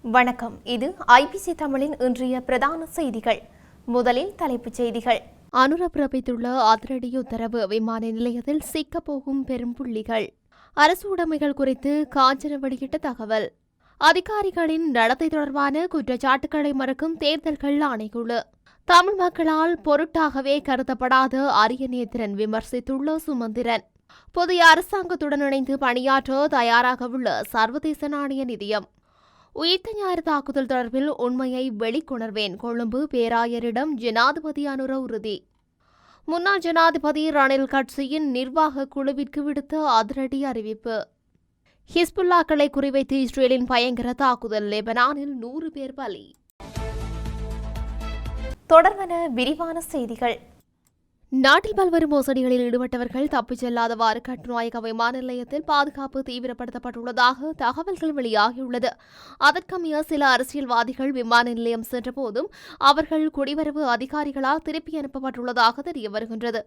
வணக்கம். இது ஐபிசி தமிழின் இன்றைய பிரதான செய்திகள். முதலில் தலைப்புச் செய்திகள். அனுர பிறப்பித்துள்ள அதிரடி உத்தரவு, விமான நிலையத்தில் சிக்கப்போகும் பெரும் புள்ளிகள். அரசு உடைமைகள் குறித்து காஞ்சன வெளியிட்ட தகவல். அதிகாரிகளின் நடத்தை தொடர்பான குற்றச்சாட்டுகளை மறுக்கும் தேர்தல்கள் ஆணைக்குழு. தமிழ் மக்களால் பொருட்டாகவே கருதப்படாத அரியநேத்திரன் விமர்சித்துள்ள சுமந்திரன். புதிய அரசாங்கத்துடன் இணைந்து பணியாற்ற தயாராக உள்ள சர்வதேச நாணய நிதியம். உயிர்த்த ஞாயிறு தாக்குதல் தொடர்பில் உண்மையை வெளிக்கொணர்வேன், கொழும்பு பேராயரிடம் ஜனாதிபதி அனுர உறுதி. முன்னாள் ஜனாதிபதி ரணில் கட்சியின் நிர்வாக குழுவிற்கு விடுத்த அதிரடி அறிவிப்பு. ஹிஸ்புல்லாக்களை குறிவைத்து இஸ்ரேலின் பயங்கர தாக்குதல், லெபனானில் 100 பேர் பலி. தொடர்பான விரிவான செய்திகள். நாட்டில் பல்வேறு மோசடிகளில் ஈடுபட்டவர்கள் தப்பிச் செல்லாதவாறு கட்டுநாயக்க விமான நிலையத்தில் பாதுகாப்பு தீவிரப்படுத்தப்பட்டுள்ளதாக தகவல்கள் வெளியாகியுள்ளது. அதற்கமைய சில அரசியல்வாதிகள் விமான நிலையம் சென்றபோதும் அவர்கள் குடிவரவு அதிகாரிகளால் திருப்பி அனுப்பப்பட்டுள்ளதாக தெரிய வருகின்றது.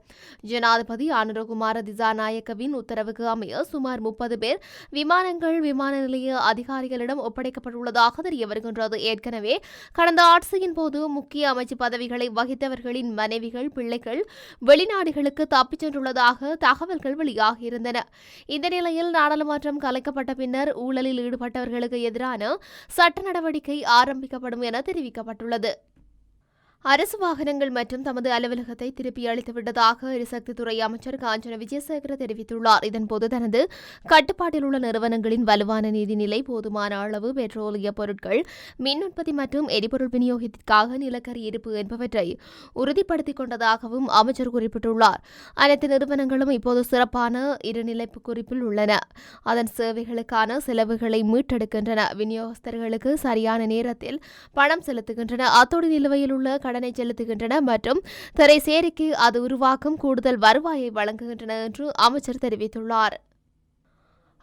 ஜனாதிபதி அனுரகுமார திசாநாயக்கவின் உத்தரவுக்கு அமைய சுமார் 30 பேர் விமான நிலைய அதிகாரிகளிடம் ஒப்படைக்கப்பட்டுள்ளதாக தெரிய வருகின்றது. ஏற்கனவே கடந்த ஆட்சியின் போது முக்கிய அமைச்சு பதவிகளை வகித்தவர்களின் மனைவிகள், பிள்ளைகள் வெளிநாடுகளுக்கு தப்பிச் சென்றுள்ளதாக தகவல்கள் வெளியாகியிருந்தன. இந்த நிலையில் நாடாளுமன்றம் கலைக்கப்பட்ட பின்னர் ஊழலில் ஈடுபட்டவர்களுக்கு எதிரான சட்ட நடவடிக்கை ஆரம்பிக்கப்படும் என தெரிவிக்கப்பட்டுள்ளது. அரசு வாகனங்கள் மற்றும் தமது அலுவலகத்தை திருப்பி அளித்துவிட்டதாக எரிசக்தித்துறை அமைச்சர் காஞ்சன விஜயசேகர தெரிவித்துள்ளார். இதன்போது தனது கட்டுப்பாட்டில் உள்ள நிறுவனங்களின் வலுவான நீதிநிலை, போதுமான அளவு பெட்ரோலிய பொருட்கள், மின் உற்பத்தி மற்றும் எரிபொருள் விநியோகத்திற்காக நிலக்கரி இருப்பு என்பவற்றை உறுதிப்படுத்திக் கொண்டதாகவும் அமைச்சர் குறிப்பிட்டுள்ளார். அனைத்து நிறுவனங்களும் இப்போது சிறப்பான இருநிலைப்பு குறிப்பில் உள்ளன. அதன் சேவைகளுக்கான செலவுகளை மீட்டெடுக்கின்றன, விநியோகஸ்தர்களுக்கு சரியான நேரத்தில் பணம் செலுத்துகின்றன, அத்தோடு நிலுவையில் உள்ள கடனை செலுத்துகின்றன மற்றும் திரைசேரிக்கு அது உருவாக்கும் கூடுதல் வருவாயை வழங்குகின்றன என்று அமைச்சர் தெரிவித்துள்ளார்.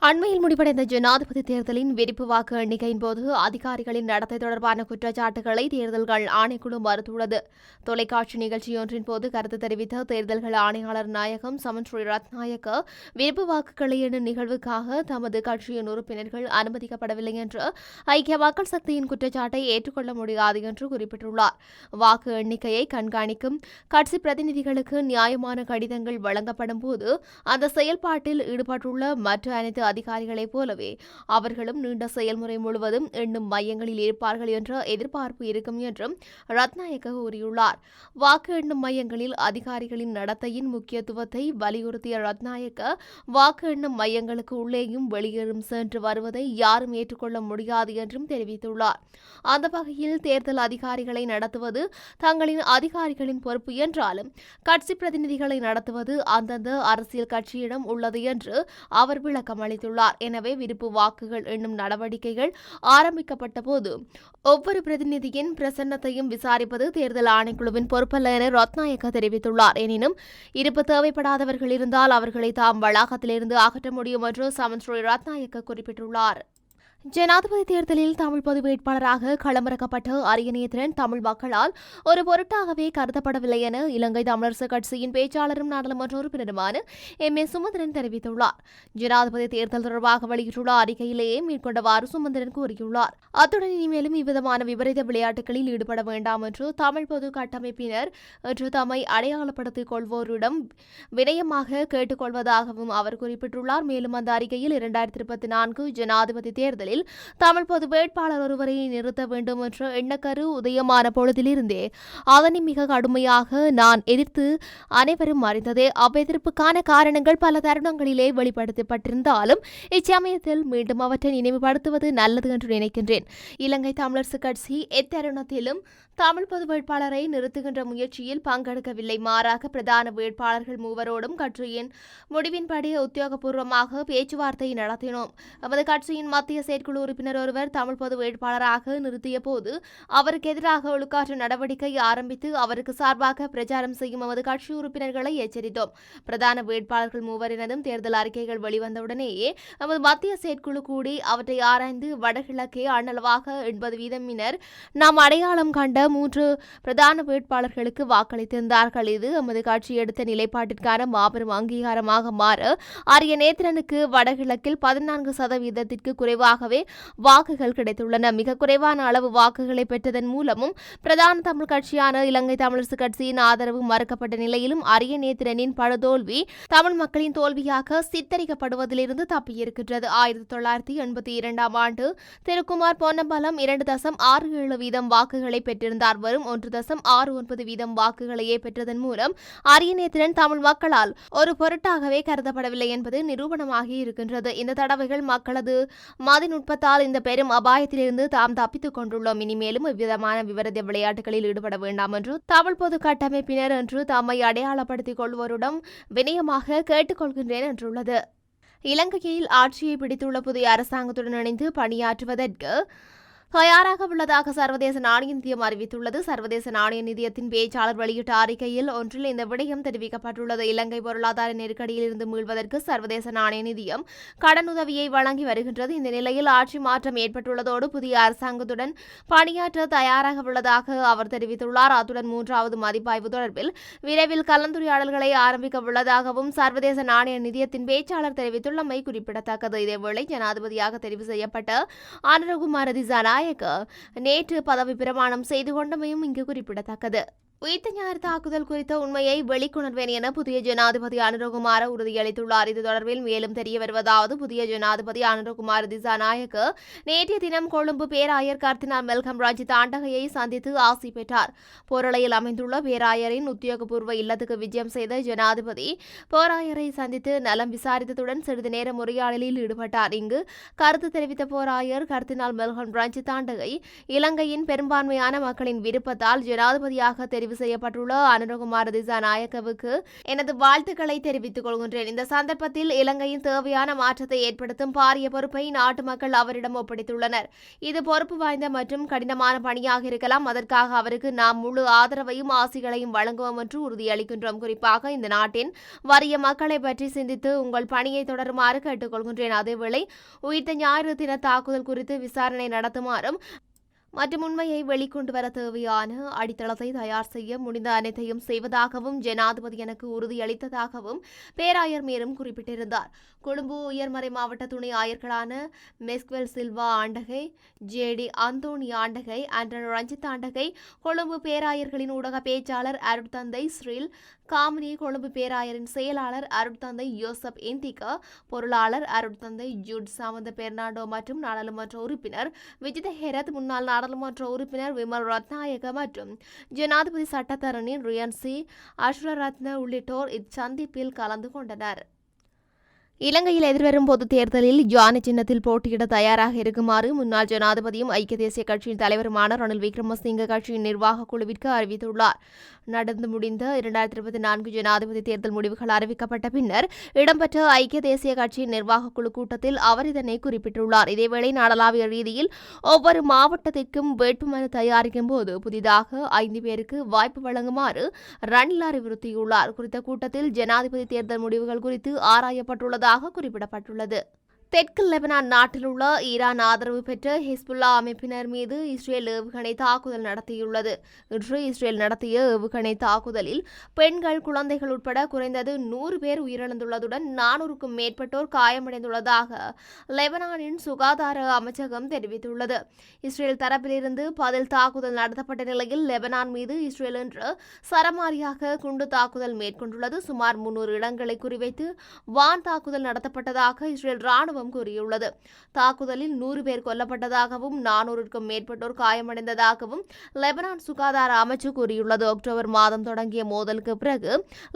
அண்மையில் முடிவடைந்த ஜனாதிபதி தேர்தலின் விரிப்பு வாக்கு எண்ணிக்கையின் போது அதிகாரிகளின் நடத்தை தொடர்பான குற்றச்சாட்டுகளை தேர்தல்கள் ஆணைக்குழு மறுத்துள்ளது. தொலைக்காட்சி நிகழ்ச்சியொன்றின் போது கருத்து தெரிவித்த தேர்தல்கள் ஆணையாளர் நாயகம் சமன்ஸ்ரீ ரத்நாயக்க, விரிப்பு வாக்குகளை எண்ணும் நிகழ்வுக்காக தமது கட்சியின் உறுப்பினர்கள் அனுமதிக்கப்படவில்லை என்று ஐக்கிய மக்கள் சக்தியின் குற்றச்சாட்டை ஏற்றுக்கொள்ள முடியாது என்று குறிப்பிட்டுள்ளார். வாக்கு எண்ணிக்கையை கண்காணிக்கும் கட்சி பிரதிநிதிகளுக்கு நியாயமான கடிதங்கள் வழங்கப்படும் போது அந்த செயல்பாட்டில் ஈடுபட்டுள்ள மற்ற அனைத்து அதிகாரிகளைப் போலவே அவர்களும் நீண்ட செயல்முறை முழுவதும் எண்ணும் மையங்களில் இருப்பார்கள் என்ற எதிர்பார்ப்பு இருக்கும் என்றும் ரத்நாயக்க கூறியுள்ளார். வாக்கு எண்ணும் மையங்களில் அதிகாரிகளின் நடத்தையின் முக்கியத்துவத்தை வலியுறுத்திய ரத்நாயக்க, வாக்கு எண்ணும் மையங்களுக்கு உள்ளேயும் வெளியேறும் சென்று வருவதை யாரும் ஏற்றுக்கொள்ள முடியாது என்றும் தெரிவித்துள்ளார். அந்த வகையில் தேர்தல் அதிகாரிகளை நடத்துவது தங்களின் அதிகாரிகளின் பொறுப்பு என்றாலும் கட்சி பிரதிநிதிகளை நடத்துவது அந்தந்த அரசியல் கட்சியிடம் உள்ளது என்று அவர் விளக்கம் அளித்தார். எனவே விருப்பு வாக்குகள் எண்ணும் நடவடிக்கைகள் ஆரம்பிக்கப்பட்ட போது ஒவ்வொரு பிரதிநிதியின் பிரசன்னத்தையும் விசாரிப்பது தேர்தல் ஆணைக்குழுவின் பொறுப்பல்ல என ரத்நாயக்க தெரிவித்துள்ளார். எனினும் இருப்பு தேவைப்படாதவர்கள் இருந்தால் அவர்களை தாம் வளாகத்திலிருந்து அகற்ற முடியும் என்று சமன்ஸ்ரீ ரத்நாயக்க குறிப்பிட்டுள்ளார். ஜனாதிபதி தேர்தலில் தமிழ் பொது வேட்பாளராக களமிறக்கப்பட்ட அரியநேத்திரன் தமிழ் மக்களால் ஒரு பொருட்டாகவே கருதப்படவில்லை என இலங்கை தமிழரசு கட்சியின் பேச்சாளரும் நாடாளுமன்ற உறுப்பினருமான எம்.ஏ. சுமந்திரன் தெரிவித்துள்ளார். ஜனாதிபதி தேர்தல் தொடர்பாக வெளியிட்டுள்ள அறிக்கையிலேயே மேற்கொண்டவாறு சுமந்திரன் கூறியுள்ளார். அத்துடன் இனிமேலும் இவ்விதமான விபரீத விளையாட்டுகளில் ஈடுபட வேண்டாம் என்று தமிழ் பொது கட்டமைப்பினர் என்று தம்மை அடையாளப்படுத்திக் கொள்வோரிடம் வினயமாக கேட்டுக்கொள்வதாகவும் அவர் குறிப்பிட்டுள்ளார். மேலும் அந்த அறிக்கையில் 2024 ஜனாதிபதி தேர்தலில் தமிழ் பொது வேட்பாளர் ஒருவரை நிறுத்த வேண்டும் என்ற எண்ணக்கரு உதயமான பொழுதிலிருந்தே அதனை மிக கடுமையாக நான் எதிர்த்து அனைவரும் அறிந்ததே. அவ்வெதிர்ப்புக்கான காரணங்கள் பல தருணங்களிலே வெளிப்படுத்தப்பட்டிருந்தாலும் இச்சமயத்தில் மீண்டும் அவற்றை நினைவுபடுத்துவது நல்லது என்று நினைக்கின்றேன். இலங்கை தமிழரசு கட்சி எத்தருணத்திலும் தமிழ் பொது வேட்பாளரை நிறுத்துகின்ற முயற்சியில் பங்கெடுக்கவில்லை. மாறாக பிரதான வேட்பாளர்கள் மூவரோடும் கட்சியின் முடிவின்படி உத்தியோகபூர்வமாக பேச்சுவார்த்தை நடத்தினோம். நமது கட்சியின் மத்திய செயற்குழு உறுப்பினர் ஒருவர் தமிழ் பொது வேட்பாளராக நிறுத்திய போது அவருக்கு எதிராக ஒழுக்காற்று நடவடிக்கை ஆரம்பித்து அவருக்கு சார்பாக பிரச்சாரம் செய்யும் நமது கட்சி உறுப்பினர்களை எச்சரித்தோம். பிரதான வேட்பாளர்கள் மூவரினதும் தேர்தல் அறிக்கைகள் வெளிவந்தவுடனேயே நமது மத்திய செயற்குழு கூடி அவற்றை ஆராய்ந்து வடகிழக்கே அண்ணளவாக 80% நாம் அடையாளம் கண்ட 3 பிரதான வேட்பாளர்களுக்கு வாக்களித்திருந்தார்கள். இது நமது கட்சி எடுத்த நிலைப்பாட்டிற்கான மாபெரும் அங்கீகாரமாக மாற அரியநேத்திரனுக்கு வடகிழக்கில் 14% குறைவாகவே குறைவாகவே வாக்குகள் கிடைத்துள்ளன. மிக குறைவான அளவு வாக்குகளை பெற்றதன் மூலமும் பிரதான தமிழ் கட்சியான இலங்கை தமிழரசு கட்சியின் ஆதரவு மறுக்கப்பட்ட நிலையிலும் அரியநேத்திரனின் படுதோல்வி தமிழ் மக்களின் தோல்வியாக சித்தரிக்கப்படுவதிலிருந்து தப்பியிருக்கின்றது. 1982 ஆண்டு திருக்குமார் பொன்னம்பலம் 2.67% வாக்குகளை பெற்றிருந்தார். வரும் 1.69% வாக்குகளையே பெற்றதன் மூலம் அரியநேத்திரன் தமிழ் மக்களால் ஒரு பொருட்டாகவே கருதப்படவில்லை என்பது நிரூபணமாகி இருக்கின்றது. இந்த தடவைகள் மக்களது மதிநுட்பத்தால் இந்த பெரும் அபாயத்திலிருந்து தாம் தப்பித்துக் கொண்டுள்ளோம். இனிமேலும் இவ்விதமான விவரத விளையாட்டுகளில் ஈடுபட வேண்டாம் என்று தமிழ் பொது கட்டமைப்பினர் என்று தம்மை அடையாளப்படுத்திக் கொள்வோரிடம் வினயமாக கேட்டுக்கொள்கின்றேன் என்றுள்ளது. இலங்கையில் ஆட்சியை பிடித்துள்ள புதிய அரசாங்கத்துடன் இணைந்து பணியாற்றுவதற்கு தயாராக உள்ளதாக சர்வதேச நாணய நிதியம் அறிவித்துள்ளது. சர்வதேச நாணய நிதியத்தின் பேச்சாளர் வெளியிட்ட அறிக்கையில் ஒன்றில் இந்த விடயம் தெரிவிக்கப்பட்டுள்ளது. இலங்கை பொருளாதார நெருக்கடியில் இருந்து மீள்வதற்கு சர்வதேச நாணய நிதியம் கடனுதவியை வழங்கி வருகின்றது. இந்த நிலையில் ஆட்சி மாற்றம் ஏற்பட்டுள்ளதோடு புதிய அரசாங்கத்துடன் பணியாற்ற தயாராக உள்ளதாக அவர் தெரிவித்துள்ளார். அத்துடன் 3வது மதிப்பாய்வு தொடர்பில் விரைவில் கலந்துரையாடல்களை ஆரம்பிக்க உள்ளதாகவும் சர்வதேச நாணய நிதியத்தின் பேச்சாளர் தெரிவித்துள்ளமை குறிப்பிடத்தக்கது. இதேவேளை ஜனாதிபதியாக தெரிவு செய்யப்பட்ட அனுரகுமார திசாநாயக்க நேற்று பதவி பிரமாணம் செய்து கொண்டமையும் இங்கு குறிப்பிடத்தக்கது. உயிர்த்த ஞாயிறு தாக்குதல் குறித்த உண்மையை வெளிக்கொணர்வேன் என புதிய ஜனாதிபதி அனுரகுமார உறுதியளித்துள்ளார். இது தொடர்பில் மேலும் தெரிய வருவதாவது புதிய ஜனாதிபதி அனுரகுமார திசாநாயக்க நேற்றைய தினம் கொழும்பு பேராயர் கர்தினால் மெல்கம் ரஞ்சித் ஆண்டகையை சந்தித்து ஆசி பெற்றார். போரளையில் அமைந்துள்ள பேராயரின் உத்தியோகபூர்வ இல்லத்துக்கு விஜயம் செய்த ஜனாதிபதி பேராயரை சந்தித்து நலம் விசாரித்ததுடன் சிறிது நேரம் உரையாடலில் ஈடுபட்டார். இங்கு கருத்து தெரிவித்த பேராயர் கர்தினால் மெல்கம் ரஞ்சித் ஆண்டகை இலங்கையின் பெரும்பான்மையான மக்களின் விருப்பத்தால் ஜனாதிபதியாக தெரிவு செய்யப்பட்டுள்ள அனுரகுமார திசாநாயக்கவுக்கு எனது வாழ்த்துக்களை தெரிவித்துக் கொள்கின்றேன். இந்த சந்தர்ப்பத்தில் இலங்கையின் தேவையான மாற்றத்தை ஏற்படுத்தும் பாரிய பொறுப்பை நாட்டு மக்கள் அவரிடம் ஒப்படைத்துள்ளனர். இது பொறுப்பு வாய்ந்த மற்றும் கடினமான பணியாக இருக்கலாம். அதற்காக அவருக்கு நாம் முழு ஆதரவையும் ஆசிகளையும் வழங்குவோம் என்று உறுதியளிக்கின்றோம். குறிப்பாக இந்த நாட்டின் வறிய மக்களை பற்றி சிந்தித்து உங்கள் பணியை தொடருமாறு கேட்டுக்கொள்கின்றேன். அதேவேளை உயிர்த்த ஞாயிறு தின தாக்குதல் குறித்து விசாரணை நடத்துமாறும் மற்றும் உண்மையை வெளிக்கொண்டு வர தேவையான அடித்தளத்தை தயார் செய்ய முடிந்த அனைத்தையும் செய்வதாகவும் ஜனாதிபதி எனக்கு உறுதியளித்ததாகவும் பேராயர் மேலும் குறிப்பிட்டிருந்தார். கொழும்பு உயர்மறை மாவட்ட துணை ஆயர்களான மெஸ்க்வெல் சில்வா ஆண்டகை, ஜேடி அந்தோணி ஆண்டகை, ஆண்டன் ரஞ்சித் ஆண்டகை, கொழும்பு பேராயர்களின் ஊடக பேச்சாளர் அருட்தந்தை ஸ்ரீல் காமினி, கொழும்பு பேராயரின் செயலாளர் அருட்தந்தை யோசப் இந்திகா, பொருளாளர் அருட்தந்தை ஜூட் சாமந்த பெர்னாண்டோ மற்றும் நாடாளுமன்ற உறுப்பினர் விஜித ஹெரத், முன்னாள் நாடாளுமன்ற உறுப்பினர் விமல் ரத்நாயக மற்றும் ஜனாதிபதி சட்டத்தரணி ரியன்சி அஸ்ரரத்ன உள்ளிட்டோர் இச்சந்திப்பில் கலந்து கொண்டனர். இலங்கையில் எதிர்வரும் பொதுத் தேர்தலில் ஜானி சின்னத்தில் போட்டியிட தயாராக இருக்குமாறு முன்னாள் ஜனாதிபதியும் ஐக்கிய தேசிய கட்சியின் தலைவருமான ரணில் விக்ரமசிங்க கட்சியின் நிர்வாக குழுவிற்கு அறிவித்துள்ளார். நடந்து முடிந்த 2024 ஜனாதிபதி தேர்தல் முடிவுகள் அறிவிக்கப்பட்ட பின்னர் இடம்பெற்ற ஐக்கிய தேசிய கட்சியின் நிர்வாக குழு கூட்டத்தில் அவர் இதனை குறிப்பிட்டுள்ளார். இதேவேளை நாடளாவிய ரீதியில் ஒவ்வொரு மாவட்டத்திற்கும் வேட்புமனு தயாரிக்கும் போது புதிதாக 5 பேருக்கு வாய்ப்பு வழங்குமாறு ரணில் அறிவுறுத்தியுள்ளார். குறித்த கூட்டத்தில் ஜனாதிபதி தேர்தல் முடிவுகள் குறித்து ஆராயப்பட்டுள்ளதாக குறிப்பிடப்பட்டுள்ளது. தெற்கு லெபனான் நாட்டில் உள்ள ஈரான் ஆதரவு பெற்ற ஹிஸ்புல்லா அமைப்பினர் மீது இஸ்ரேல் ஏவுகணை தாக்குதல் நடத்தியுள்ளது. இன்று இஸ்ரேல் நடத்திய ஏவுகணை தாக்குதலில் பெண்கள், குழந்தைகள் உட்பட குறைந்தது 100 பேர் உயிரிழந்துள்ளதுடன் 400க்கும் மேற்பட்டோர் காயமடைந்துள்ளதாக லெபனானின் சுகாதார அமைச்சகம் தெரிவித்துள்ளது. இஸ்ரேல் தரப்பிலிருந்து பதில் தாக்குதல் நடத்தப்பட்ட நிலையில் லெபனான் மீது இஸ்ரேல் இன்று சரமாரியாக குண்டு தாக்குதல் மேற்கொண்டுள்ளது. சுமார் 300 இடங்களை குறிவைத்து வான் தாக்குதல் நடத்தப்பட்டதாக இஸ்ரேல் ராணுவம் கூறியுள்ளது. தாக்குதலில் 100 பேர் கொல்லப்பட்டதாகவும் 400க்கும் மேற்பட்டோர் காயமடைந்ததாகவும் லெபனான் சுகாதார அமைச்சு கூறியுள்ளது. அக்டோபர் மாதம் தொடங்கிய மோதலுக்கு பிறகு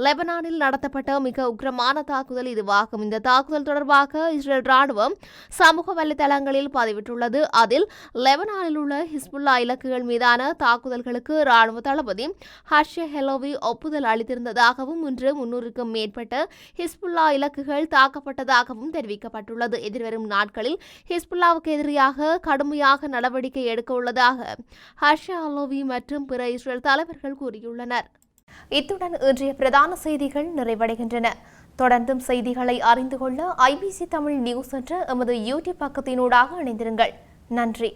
லெபனானில் நடத்தப்பட்ட மிக உக்கிரமான தாக்குதல் இதுவாகும். இந்த தாக்குதல் தொடர்பாக இஸ்ரேல் ராணுவம் சமூக வலைதளங்களில் பதிவிட்டுள்ளது. அதில் லெபனானில் உள்ள ஹிஸ்புல்லா இலக்குகள் மீதான தாக்குதல்களுக்கு ராணுவ தளபதி ஹர்ஷே ஹெலோவி ஒப்புதல் அளித்திருந்ததாகவும் இன்று 300க்கும் மேற்பட்ட ஹிஸ்புல்லா இலக்குகள் தாக்கப்பட்டதாகவும் தெரிவிக்கப்பட்டுள்ளது. எதிர்வரும் நாட்களில் ஹிஸ்புல்லாவுக்கு எதிராக கடுமையாக நடவடிக்கை எடுக்க உள்ளதாக ஹர்ஷே ஹெலோவி மற்றும் பிற இஸ்ரேல் தலைவர்கள் கூறியுள்ளனர். இத்துடன் இன்றைய பிரதான செய்திகள் நிறைவடைகின்றன. தொடர்ந்தும் செய்திகளை அறிந்து கொள்ள IBC தமிழ் நியூஸ் என்ற எமது யூடியூப் பக்கத்தினூடாக இணைந்திருங்கள். நன்றி.